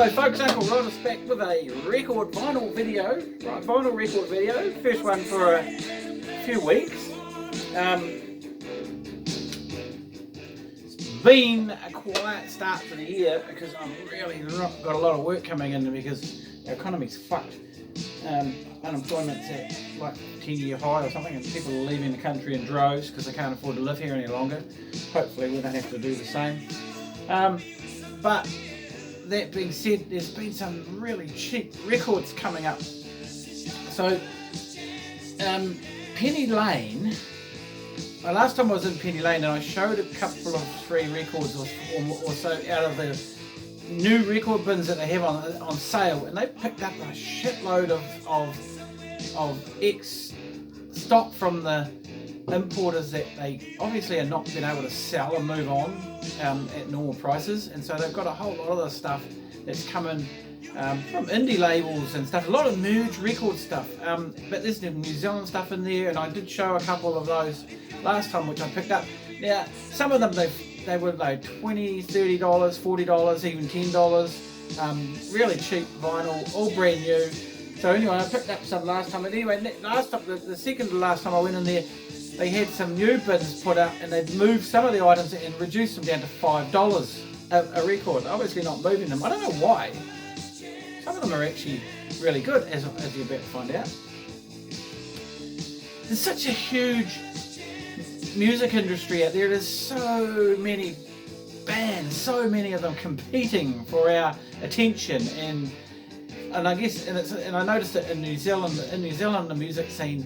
Hello folks, Uncle Roddus back with a vinyl record video, first one for a few weeks. It's been a quiet start to the year because I've really not got a lot of work coming in because our economy's fucked. Unemployment's at like 10-year high or something, and people are leaving the country in droves because they can't afford to live here any longer. Hopefully we don't have to do the same. But that being said, there's been some really cheap records coming up. So, Penny Lane, last time I was in Penny Lane and I showed a couple of free records or so out of the new record bins that they have on sale, and they picked up a shitload of ex stock from the importers that they obviously are not been able to sell and move on at normal prices, and so they've got a whole lot of the stuff that's coming from indie labels and stuff, a lot of merge record stuff, but there's New Zealand stuff in there, and I did show a couple of those last time which I picked up. Now some of them they were like $20, $30, $40, even $10, really cheap vinyl, all brand new. So anyway, I picked up some last time, and anyway, the second to last time I went in there, they had some new bins put up, and they'd moved some of the items and reduced them down to $5 a record. Obviously not moving them. I don't know why. Some of them are actually really good, as you're about to find out. There's such a huge music industry out there. There's so many bands, so many of them competing for our attention, and I guess, and I noticed it in New Zealand. In New Zealand, the music scene,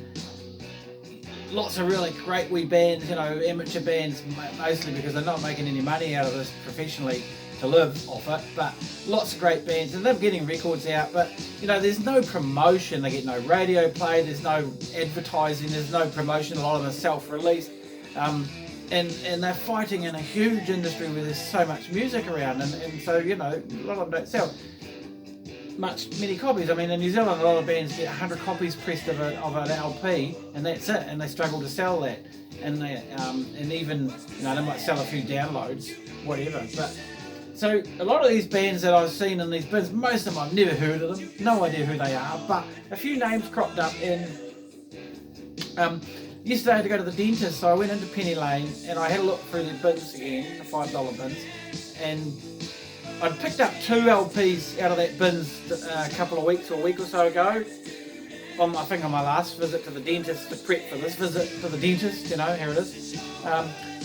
lots of really great wee bands, amateur bands, mostly because they're not making any money out of this professionally to live off it, but lots of great bands, and they're getting records out, but there's no promotion. They get no radio play, there's no advertising, there's no promotion. A lot of them are self-released, and they're fighting in a huge industry where there's so much music around, and so a lot of them don't sell many copies. I mean, in New Zealand, a lot of bands get 100 copies pressed of an LP, and that's it, and they struggle to sell that, and even they might sell a few downloads, whatever. But so a lot of these bands that I've seen in these bins, most of them I've never heard of them, no idea who they are, but a few names cropped up. And yesterday I had to go to the dentist, so I went into Penny Lane and I had a look through the bins again, the $5 bins, and I picked up 2 LPs out of that bins a couple of weeks or a week or so ago. I think on my last visit to the dentist, to prep for this visit to the dentist, here it is.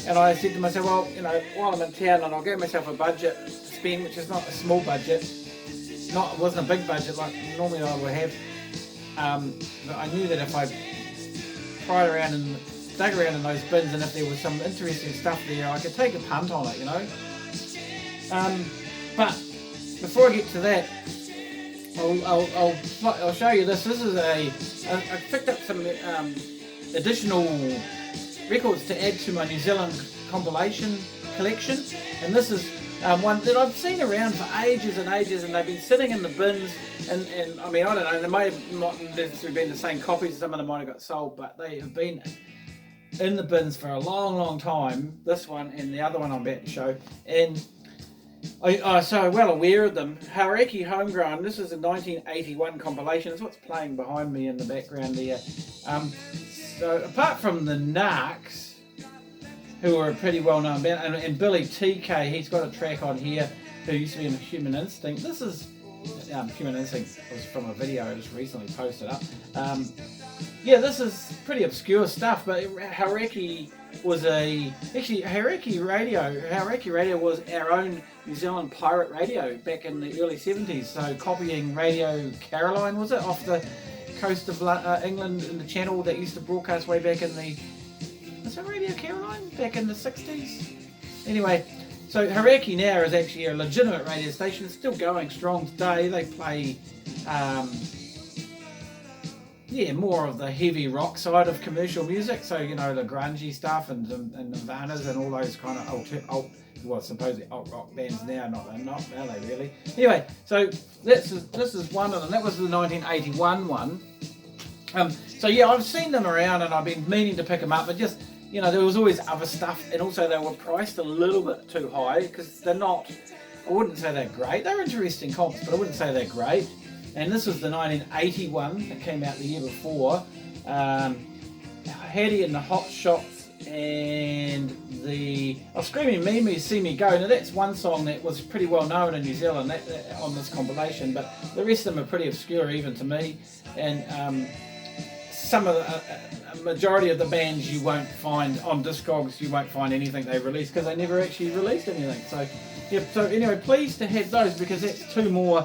And I said to myself, well, while I'm in town, and I'll give myself a budget to spend, which is not a small budget. It wasn't a big budget like normally I would have. But I knew that if I pried around and dug around in those bins, and if there was some interesting stuff there, I could take a punt on it, But before I get to that, I'll show you this. This is I picked up some additional records to add to my New Zealand compilation collection, and this is one that I've seen around for ages and ages, and they've been sitting in the bins, and I mean, I don't know, they may have not necessarily been the same copies, some of them might have got sold, but they have been in the bins for a long, long time, this one and the other one I'm about to show, and I'm so well aware of them. Hauraki Homegrown, this is a 1981 compilation. That's what's playing behind me in the background there. So apart from the Narcs, who are a pretty well-known band, and Billy TK, he's got a track on here who used to be in Human Instinct. This is Human Instinct was from a video I just recently posted up. This is pretty obscure stuff, but Hauraki was Hauraki Radio was our own New Zealand pirate radio back in the early 70s, so copying Radio Caroline, was it, off the coast of England, in the channel that used to broadcast way back in was it Radio Caroline back in the 60s? Anyway, so Hauraki now is actually a legitimate radio station, it's still going strong today. They play more of the heavy rock side of commercial music, so the grungy stuff and Nirvanas and all those kind of supposedly alt rock bands now. Not are they really? Anyway, so this is one of them. That was the 1981 one. So yeah, I've seen them around and I've been meaning to pick them up, but just there was always other stuff, and also they were priced a little bit too high because they're not I wouldn't say they're great. They're interesting comps, but I wouldn't say they're great. And this was the 1981 that came out the year before. Hattie and the Hot Shots and the Screaming Mimi See Me Go. Now that's one song that was pretty well known in New Zealand that on this compilation, but the rest of them are pretty obscure even to me. And some of a majority of the bands you won't find on Discogs, you won't find anything they released because they never actually released anything. So yeah, so anyway, pleased to have those because that's two more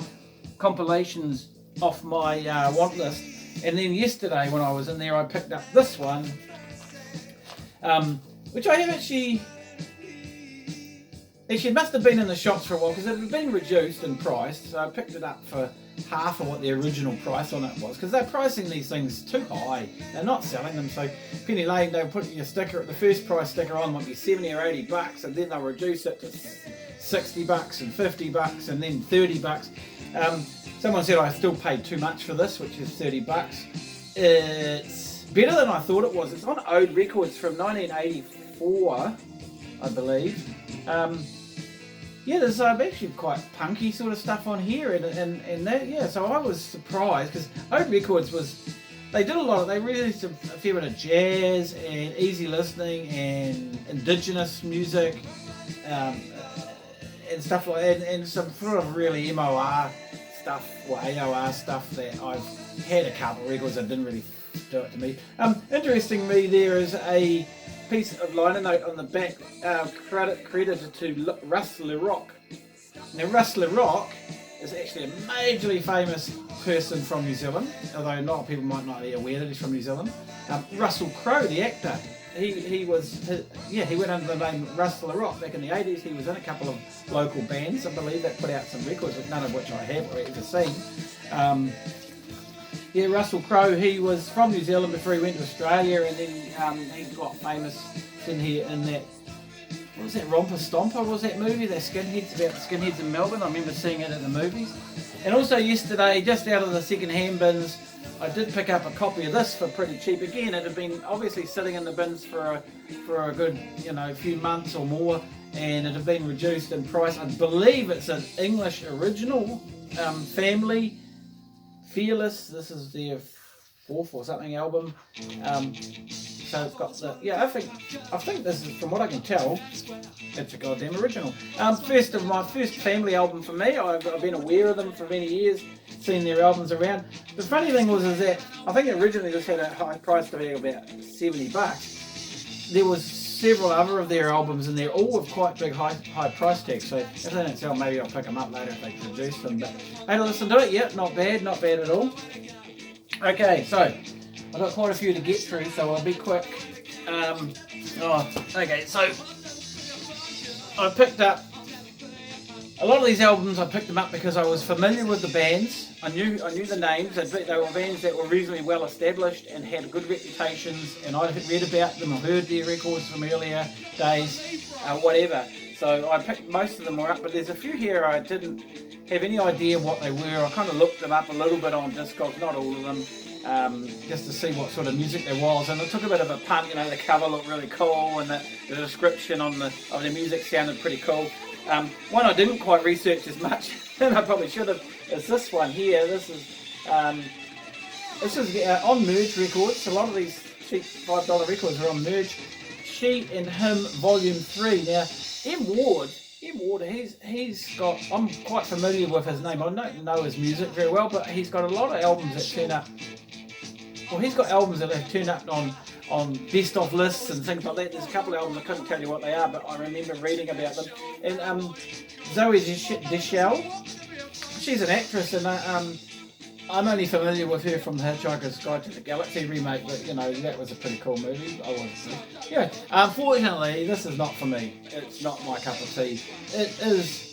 compilations off my want list. And then yesterday when I was in there, I picked up this one, which I have actually it must have been in the shops for a while because it had been reduced in price, so I picked it up for half of what the original price on it was because they're pricing these things too high. They're not selling them, so Penny Lane, they'll put your sticker, the first price sticker on might be 70 or 80 bucks, and then they'll reduce it to 60 bucks and 50 bucks and then 30 bucks. Someone said I still paid too much for this, which is 30 bucks. It's better than I thought it was. It's on Ode Records from 1984, I believe. Yeah, there's actually quite punky sort of stuff on here, and that, yeah, so I was surprised because Ode Records they did a lot they released a fair bit of jazz and easy listening and indigenous music, and stuff like that, and some sort of really MOR stuff, or AOR stuff that I've had a couple of records that didn't really do it to me. Interestingly, there is a piece of liner note on the back credited to Russ LeRock. Now Russ LeRock is actually a majorly famous person from New Zealand, although a lot of people might not be aware that he's from New Zealand. Russell Crowe, the actor, he went under the name Russ LeRock back in the 80s. He was in a couple of local bands, I believe, that put out some records, none of which I have or ever seen. Yeah, Russell Crowe, he was from New Zealand before he went to Australia, and then he got famous in that, what was that, Romper Stomper, was that movie, that Skinheads, about the skinheads in Melbourne. I remember seeing it at the movies. And also yesterday, just out of the second-hand bins, I did pick up a copy of this for pretty cheap. Again, it had been obviously sitting in the bins for a good, few months or more, and it had been reduced in price. I believe it's an English original, Family Fearless. This is their fourth or something album. So it's got the, yeah, I think this is, from what I can tell, it's a goddamn original. My first Family album for me. I've been aware of them for many years, seen their albums around. The funny thing is that I think originally this had a high price tag of about 70 bucks. There was several other of their albums, and they're all with quite big high price tags. So if they don't sell, maybe I'll pick them up later if they produce them. But I had to listen to it. Yep, not bad at all. Okay, so I've got quite a few to get through, so I'll be quick. Okay, so I picked up a lot of these albums. I picked them up because I was familiar with the bands. I knew the names. They were bands that were reasonably well established and had good reputations, and I had read about them or heard their records from earlier days, whatever. So I picked most of them were up, but there's a few here I didn't have any idea what they were. I kind of looked them up a little bit on Discogs, not all of them, just to see what sort of music there was. And it took a bit of a punt, the cover looked really cool, and the description of the music sounded pretty cool. One I didn't quite research as much, and I probably should have, is this one here. This is on Merge Records. A lot of these cheap $5 records are on Merge. She and Him Volume 3. Now, M. Ward, he's got, I'm quite familiar with his name. I don't know his music very well, but he's got a lot of albums that turn up. Well, he's got albums that have turned up on best of lists and things like that. There's a couple of albums, I couldn't tell you what they are, but I remember reading about them. And Zoe Deschanel, she's an actress, and I'm only familiar with her from The Hitchhiker's Guide to the Galaxy remake, but that was a pretty cool movie. Yeah, unfortunately, this is not for me. It's not my cup of tea. It is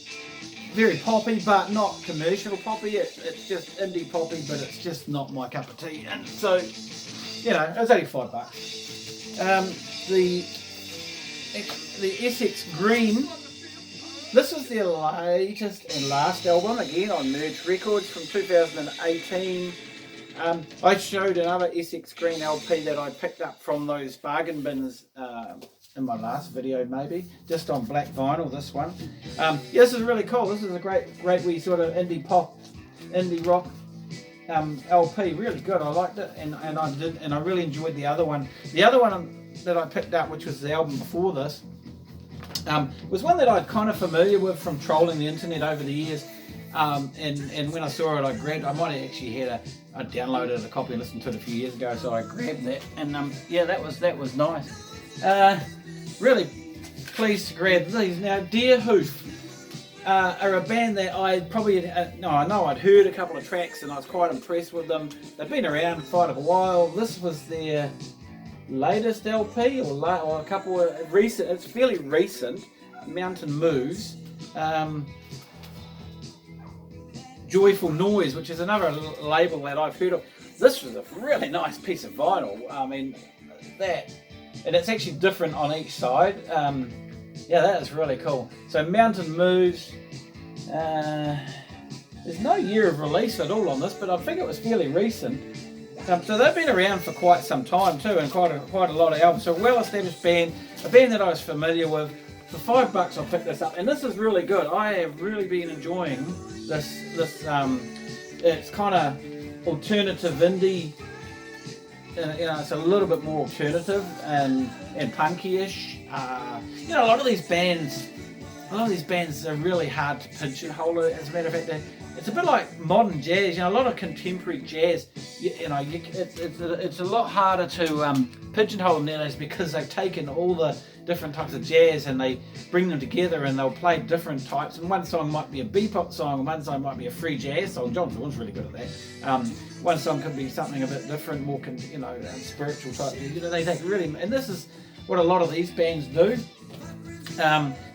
very poppy, but not commercial poppy. It's just indie poppy, but it's just not my cup of tea. And so, it was only $5. The Essex Green. This is their latest and last album, again on Merge Records from 2018. I showed another Essex Green LP that I picked up from those bargain bins in my last video, maybe just on black vinyl. This one, yeah, this is really cool. This is a great wee sort of indie pop, indie rock LP. Really good. I liked it, and I really enjoyed the other one. The other one that I picked up, which was the album before this, was one that I'd kind of familiar with from trolling the internet over the years. And when I saw it, I might have actually I downloaded a copy and listened to it a few years ago, so I grabbed that, and yeah, that was nice. Really pleased to grab these. Now, Deer Hoof are a band that I probably, I know I'd heard a couple of tracks and I was quite impressed with them. They've been around for quite a while. This was their latest LP, or a couple of recent, it's fairly recent, Mountain Moves. Joyful Noise, which is another label that I've heard of. This was a really nice piece of vinyl. I mean, and it's actually different on each side. Yeah, that is really cool. So Mountain Moves, there's no year of release at all on this, but I think it was fairly recent. So they've been around for quite some time too, and quite a lot of albums. So a well-established band, a band that I was familiar with. For $5 I picked this up, and this is really good. I have really been enjoying this. It's kind of alternative indie. It's a little bit more alternative and punky-ish. A lot of these bands are really hard to pigeonhole. As a matter of fact, it's a bit like modern jazz. A lot of contemporary jazz. It's a lot harder to pigeonhole them nowadays, because they've taken all the different types of jazz and they bring them together and they'll play different types. And one song might be a bebop song, and one song might be a free jazz song. John Vaughan's really good at that. One song could be something a bit different, more spiritual type. They take really, and this is what a lot of these bands do.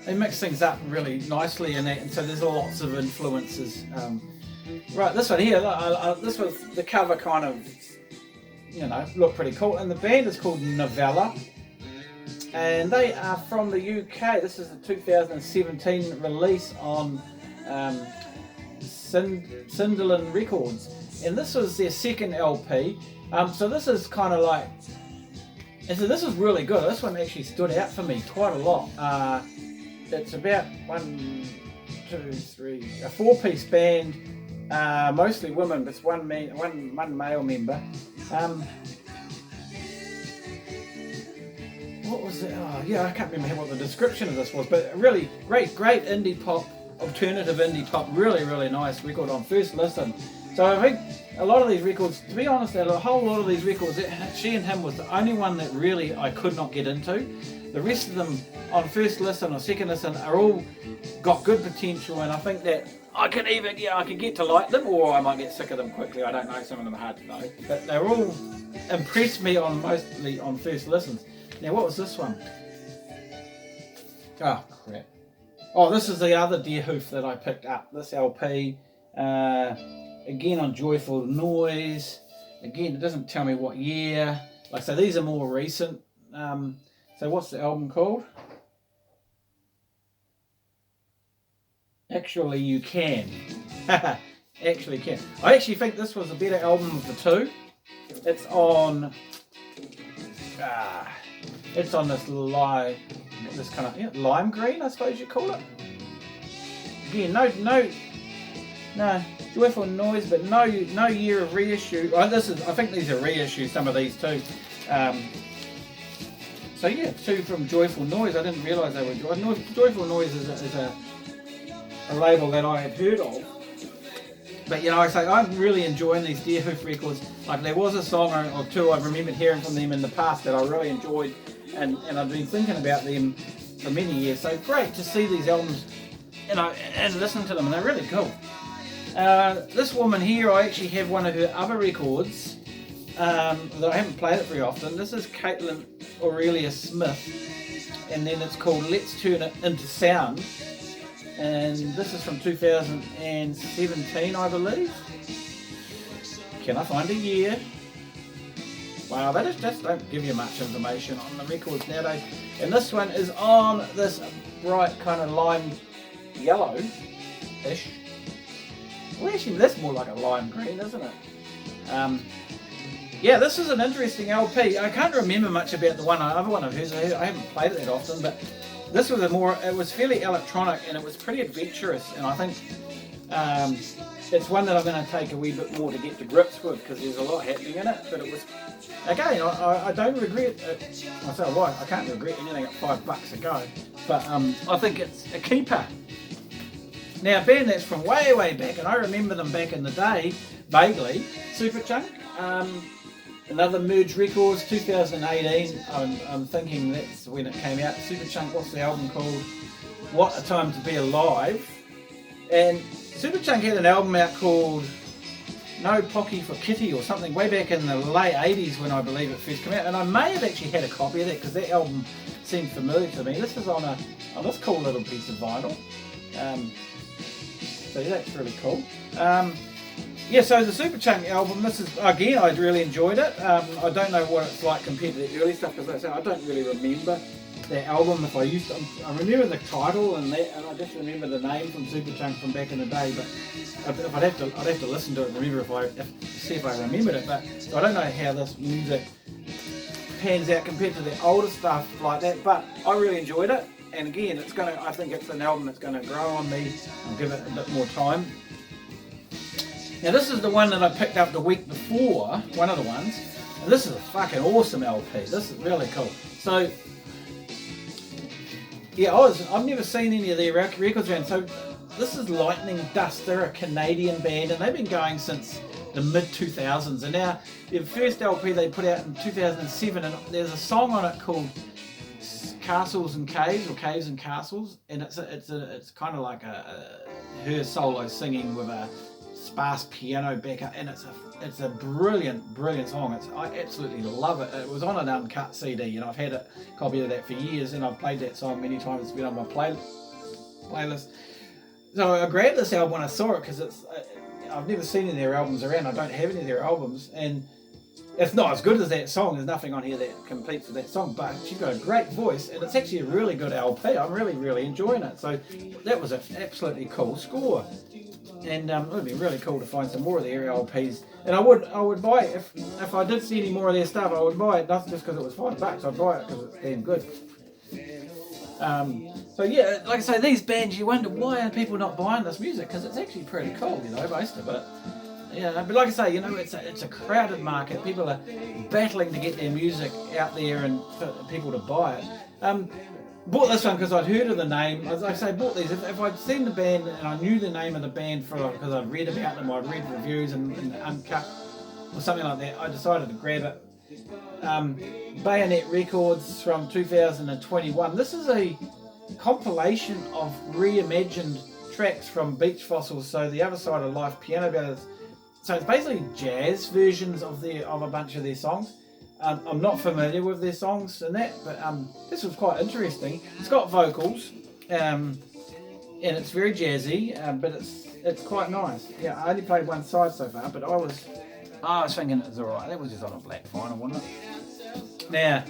They mix things up really nicely in that, and so there's lots of influences. Right, this one here, this was the cover kind of, looked pretty cool, and the band is called Novella, and they are from the UK. This is a 2017 release on Cinderland Records, and this was their second LP. So this is kind of like, and so this is really good. This one actually stood out for me quite a lot. It's about a four-piece band, mostly women, but it's one male member. What was it? Oh, yeah, I can't remember what the description of this was, but really great indie pop, alternative indie pop, really, really nice record on first listen. So I think a lot of these records, to be honest, a whole lot of these records, She and Him was the only one that really I could not get into. The rest of them on first listen or second listen are all got good potential, and I think that I can get to like them, or I might get sick of them quickly. I don't know, some of them are hard to know, but they're all impressed me mostly on first listens. Now, what was this one? Oh, crap. Oh, this is the other Deer Hoof that I picked up, this LP. Again on Joyful Noise. Again, it doesn't tell me what year. Like I say, these are more recent. So what's the album called? Actually You Can. Actually Can. I actually think this was a better album of the two. It's on this kind of lime green, I suppose you call it. Again, no Joyful Noise, but no year of reissue. I think these are reissues, some of these too. So yeah, two from Joyful Noise. I didn't realise they were Joyful Noise is a label that I had heard of. But I'm really enjoying these Deer Hoof records. Like, there was a song or two I remembered hearing from them in the past that I really enjoyed, and I've been thinking about them for many years. So great to see these albums, and listen to them, and they're really cool. This woman here, I actually have one of her other records, though I haven't played it very often. This is Caitlin Aurelia Smith, and then it's called Let's Turn It Into Sound, and this is from 2017, I believe. Can I find a year? Wow, they just don't give you much information on the records nowadays. And this one is on this bright kind of lime yellow-ish. Well, actually, that's more like a lime green, isn't it? Yeah, this is an interesting LP. I can't remember much about the other one of hers. I haven't played it that often, but this was it was fairly electronic and it was pretty adventurous. And I think it's one that I'm going to take a wee bit more to get to grips with because there's a lot happening in it. But it was, again, I don't regret it. I say why, I can't regret anything at $5 a go. But I think it's a keeper. Now, a band that's from way, way back, and I remember them back in the day, vaguely, Superchunk. Another Merge Records, 2018. I'm thinking that's when it came out. Superchunk, what's the album called? What a Time to Be Alive. And Superchunk had an album out called No Pocky for Kitty or something way back in the late 80s when I believe it first came out. And I may have actually had a copy of that because that album seemed familiar to me. This is on this cool little piece of vinyl. So yeah, that's really cool. Yeah, so the Superchunk album, this is, again, I really enjoyed it. I don't know what it's like compared to the early stuff, because like I say, I don't really remember that album. If I remember the title and I just remember the name from Superchunk from back in the day, but if I'd have to listen to it and remember see if I remembered it, but I don't know how this music pans out compared to the older stuff like that, but I really enjoyed it. And again, I think it's an album that's going to grow on me. I'll give it a bit more time. Now this is the one that I picked up the week before, one of the ones, and this is a fucking awesome LP. This is really cool. So, yeah, I've never seen any of their records around. So this is Lightning Dust. They're a Canadian band, and they've been going since the mid-2000s. And now their first LP they put out in 2007, and there's a song on it called Castles and Caves, or Caves and Castles, and it's kind of like her solo singing with a sparse piano backup, and it's a brilliant song. I absolutely love it. It was on an uncut CD, and I've had a copy of that for years, and I've played that song many times. It's been on my playlist. So I grabbed this album when I saw it because I've never seen any of their albums around. I don't have any of their albums, and it's not as good as that song. There's nothing on here that competes with that song, but she's got a great voice, and it's actually a really good LP. I'm really enjoying it. So that was an absolutely cool score. And it would be really cool to find some more of their LPs. And I would buy it if I did see any more of their stuff. I would buy it, not just because it was $5. I'd buy it because it's damn good. So yeah, like I say, these bands, you wonder why are people not buying this music? Because it's actually pretty cool, most of it. Yeah, but like I say, it's a crowded market. People are battling to get their music out there and for people to buy it. Bought this one because I'd heard of the name. As I say, bought these. If I'd seen the band and I knew the name of the band because I'd read about them, I'd read reviews and uncut or something like that, I decided to grab it. Bayonet Records from 2021. This is a compilation of reimagined tracks from Beach Fossils, so the other side of life piano ballads. So it's basically jazz versions of a bunch of their songs. I'm not familiar with their songs and that, but this was quite interesting. It's got vocals, and it's very jazzy, but it's quite nice. Yeah, I only played one side so far, but I was thinking it was alright. That was just on a black vinyl, wasn't it? Now,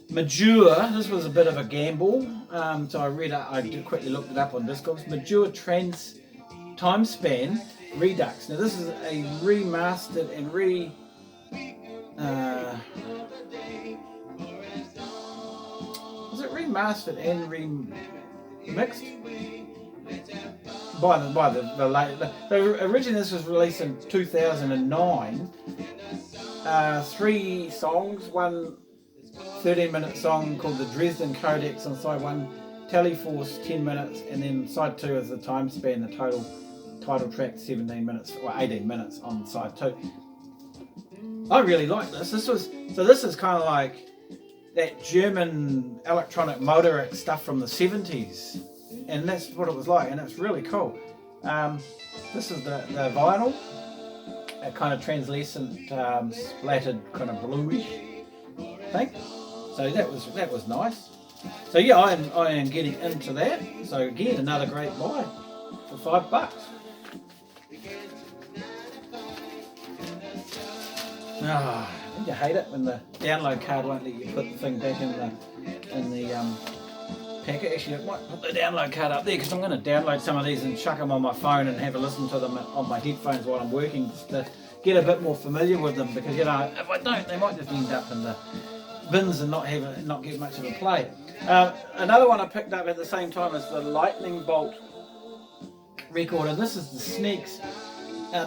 Major, this was a bit of a gamble, so I quickly looked it up on Discogs. Major Trans Time Span Redux. Now this is a remastered and was it remastered and remixed by the late? Originally this was released in 2009. 3 songs, one 13-minute song called the Dresden Codex on side 1, Teleforce 10 minutes, and then side 2 is the time span, the total title track 17 minutes or 18 minutes on side 2. I really like this. This is kind of like that German electronic motoric stuff from the 70s, and that's what it was like, and it's really cool. This is the vinyl, a kind of translucent, splattered kind of bluish thing. So that was nice. So yeah, I am getting into that. So again, another great buy for $5. Don't you hate it when the download card won't let you put the thing back in the packet? Actually, I might put the download card up there because I'm going to download some of these and chuck them on my phone and have a listen to them on my headphones while I'm working, just to get a bit more familiar with them, because if I don't, they might just end up in the bins and not get much of a play. Another one I picked up at the same time is the Lightning Bolt record, and this is the Sneaks.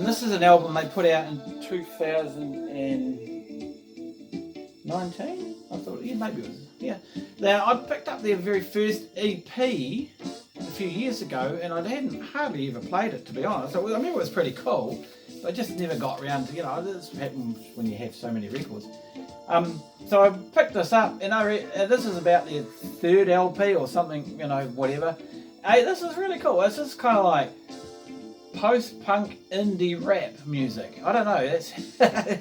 This is an album they put out in 2019. I thought, yeah, maybe it was. Yeah. Now I picked up their very first EP a few years ago, and I hadn't hardly ever played it, to be honest. I remember it was pretty cool, but I just never got around to, this happens when you have so many records. So I picked this up, and this is about their third LP or something, whatever. Hey, this is really cool. This is kind of like post-punk indie rap music. I don't know. That's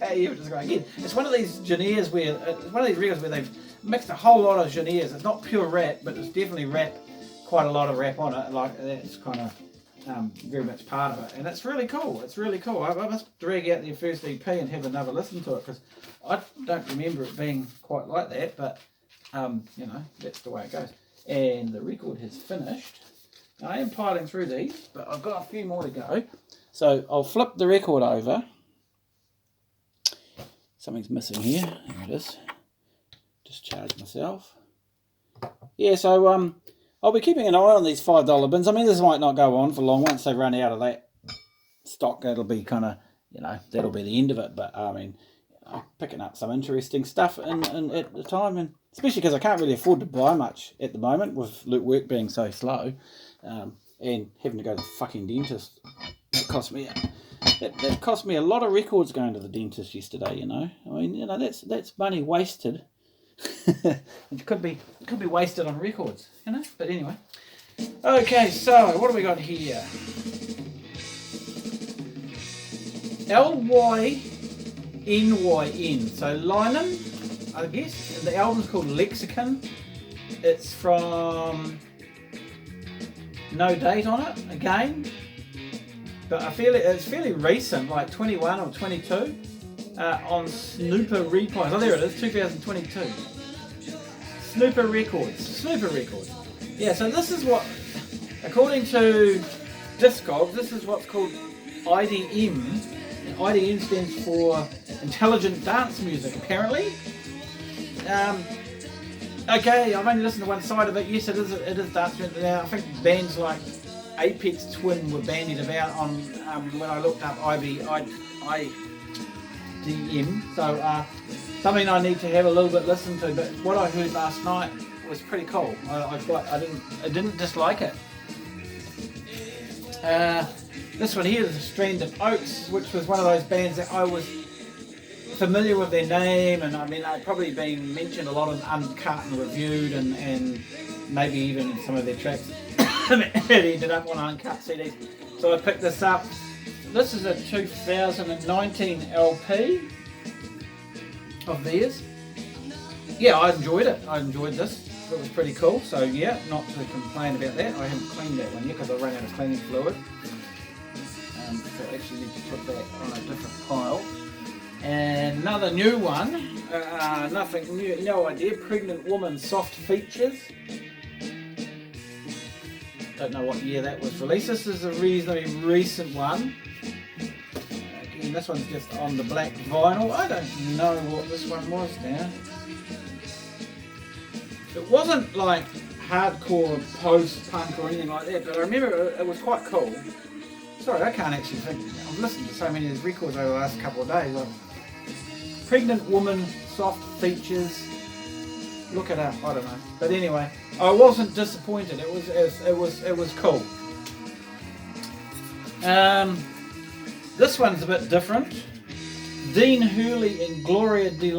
how you describe it. It's one of these genres records where they've mixed a whole lot of genres. It's not pure rap, but it's definitely rap. Quite a lot of rap on it. Like that's kind of very much part of it, and it's really cool. It's really cool. I must drag out their first EP and have another listen to it, because I don't remember it being quite like that. But that's the way it goes. And the record has finished. I am piling through these, but I've got a few more to go. So I'll flip the record over. Something's missing here. There it is. Discharge myself. Yeah, so I'll be keeping an eye on these $5 bins. I mean, this might not go on for long. Once they run out of that stock, it'll be kind of, that'll be the end of it. But I mean, I'm picking up some interesting stuff at the time, and especially because I can't really afford to buy much at the moment with work being so slow, and having to go to the fucking dentist. That cost me a lot of records going to the dentist yesterday. I mean, that's money wasted. It could be wasted on records, But anyway, okay. So what do we got here? LYNYN. So Linen, I guess. The album's called Lexicon. It's from no date on it again, but I feel it's fairly recent, like 21 or 22. On Snooper Records. Oh, there it is, 2022. Snooper Records. Yeah, so this is what, according to Discogs, this is what's called IDM. And IDM stands for Intelligent Dance Music, apparently. Okay, I've only listened to one side of it. Yes, it is dance music. Now, I think bands like Apex Twin were bandied about on when I looked up IDM. So something I need to have a little bit listen to. But what I heard last night was pretty cool. I didn't dislike it. This one here is Stranded Oaks, which was one of those bands that I was familiar with their name, and I mean they've probably been mentioned a lot of uncut and reviewed, and maybe even in some of their tracks it ended up on uncut CDs. So I picked this up. This is a 2019 LP of theirs. Yeah, I enjoyed it. I enjoyed this. It was pretty cool. So yeah, not to complain about that. I haven't cleaned that one yet because I ran out of cleaning fluid. So I actually need to put that on a different pile. And another new one, nothing new, no idea. Pregnant Woman Soft Features. Don't know what year that was released. This is a reasonably recent one. Again, this one's just on the black vinyl. I don't know what this one was now. It wasn't like hardcore post-punk or anything like that, but I remember it was quite cool. Sorry, I can't actually think. I've listened to so many of these records over the last couple of days. Pregnant Woman, Soft Features. Look it up. I don't know. But anyway, I wasn't disappointed. It was cool. This one's a bit different. Dean Hurley and Gloria de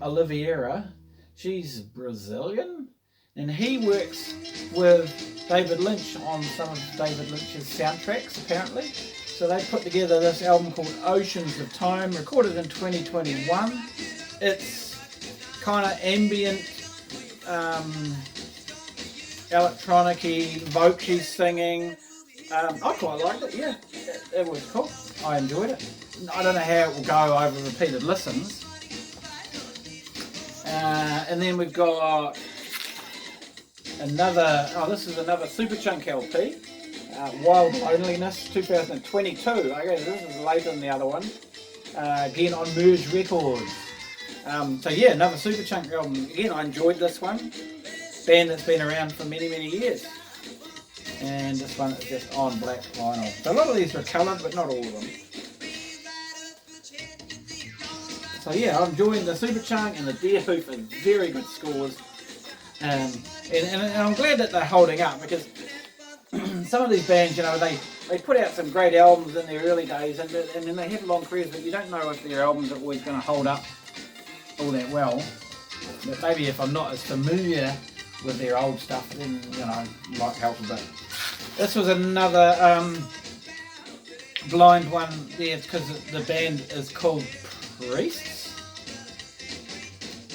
Oliveira. She's Brazilian, and he works with David Lynch on some of David Lynch's soundtracks, apparently. So they put together this album called Oceans of Time, recorded in 2021. It's kind of ambient, electronic-y, vocally singing. I quite liked it, yeah. It was cool. I enjoyed it. I don't know how it will go over repeated listens. And then we've got this is another Superchunk LP, Wild Loneliness 2022. Okay, this is later than the other one. again on Merge Records. So yeah, another Superchunk album. Again, I enjoyed this one. Band that's been around for many, many years. And this one is just on black vinyl. So a lot of these are coloured, but not all of them. So yeah, I'm enjoying the Superchunk and the Deer Hoof are very good scores. And I'm glad that they're holding up, because some of these bands, you know, they put out some great albums in their early days, and then they have long careers, but you don't know if their albums are always going to hold up all that well. But maybe if I'm not as familiar with their old stuff, then, you know, might help a bit. This was another blind one there, because the band is called Priests.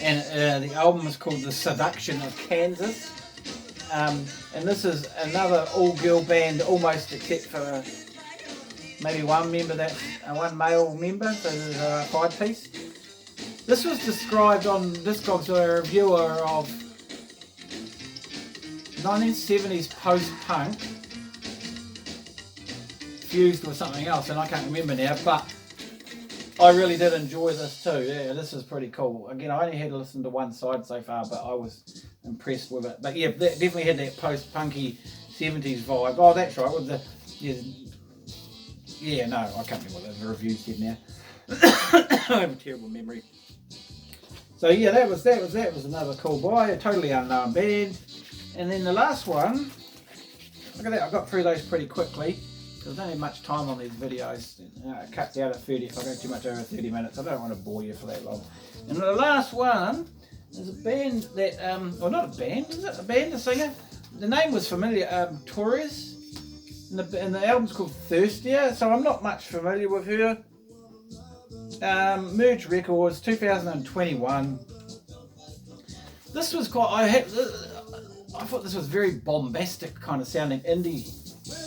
And the album is called The Seduction of Kansas. And this is another all-girl band, almost, except for maybe one member, one male member, so there's a 5-piece. This was described on Discogs by a reviewer of 1970s post-punk fused with something else, and I can't remember now, but I really did enjoy this too. Yeah, this is pretty cool. Again, I only had to listen to one side so far, but I was impressed with it. But yeah, that definitely had that post-punky 70s vibe. Oh, that's right. With the no, I can't remember what the review said now. I have a terrible memory. So yeah, that was another cool buy. A totally unknown band. And then the last one. Look at that. I got through those pretty quickly. I don't have much time on these videos. It cuts out at 30 if I go too much over 30 minutes. I don't want to bore you for that long. And the last one is a band that, well, not a band, is it a band, a singer? The name was familiar, Torres, and the album's called Thirstier, so I'm not much familiar with her. Merge Records, 2021. This was quite, I thought this was very bombastic kind of sounding indie.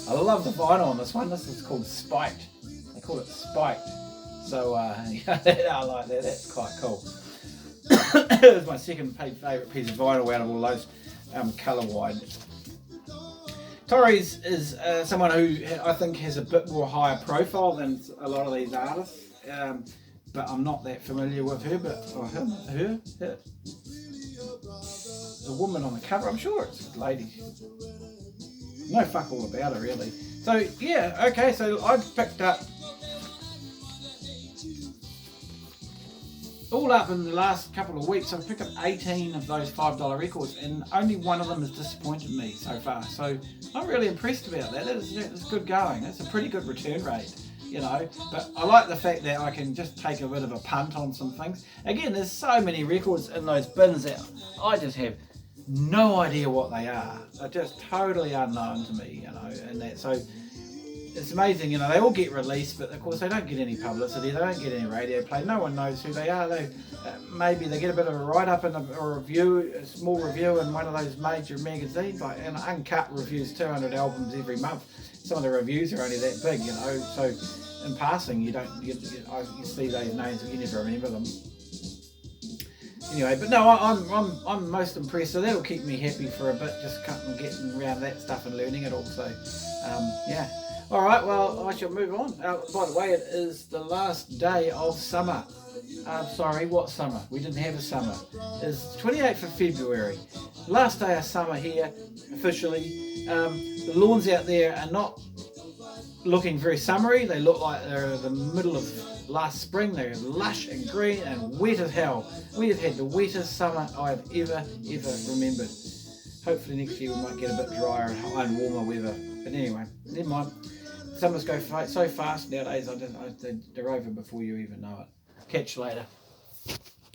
I love the vinyl on this one. This is called Spiked. They call it Spiked. So yeah, I like that. That's quite cool. It was my second favourite piece of vinyl out of all those colour wide. Torres is someone who I think has a bit more higher profile than a lot of these artists. But I'm not that familiar with her. But her. The woman on the cover, I'm sure it's a lady. No fuck all about her really. So yeah, okay, so I picked up all up in the last couple of weeks. I've picked up 18 of those $5 records, and only one of them has disappointed me so far. So I'm really impressed about that. It's good going. It's a pretty good return rate, you know. But I like the fact that I can just take a bit of a punt on some things. Again, there's so many records in those bins that I just have no idea what they are. They're just totally unknown to me, you know, and that, so it's amazing, you know, they all get released, but of course they don't get any publicity, they don't get any radio play, no one knows who they are. They maybe they get a bit of a write-up and a review, a small review in one of those major magazines, like, and Uncut reviews 200 albums every month. Some of the reviews are only that big, you know, so in passing you see those names but you never remember them. Anyway, but no, I'm most impressed, so that'll keep me happy for a bit, just getting around that stuff and learning it all. So yeah. Alright, well, I shall move on. By the way, it is the last day of summer. Sorry, what summer? We didn't have a summer. It's 28th of February. Last day of summer here, officially. The lawns out there are not looking very summery. They look like they're the middle of last spring. They're lush and green and wet as hell. We have had the wettest summer I've ever remembered. Hopefully next year we might get a bit drier and warmer weather. But anyway, never mind. Summers go so fast nowadays, they're over before you even know it. Catch you later.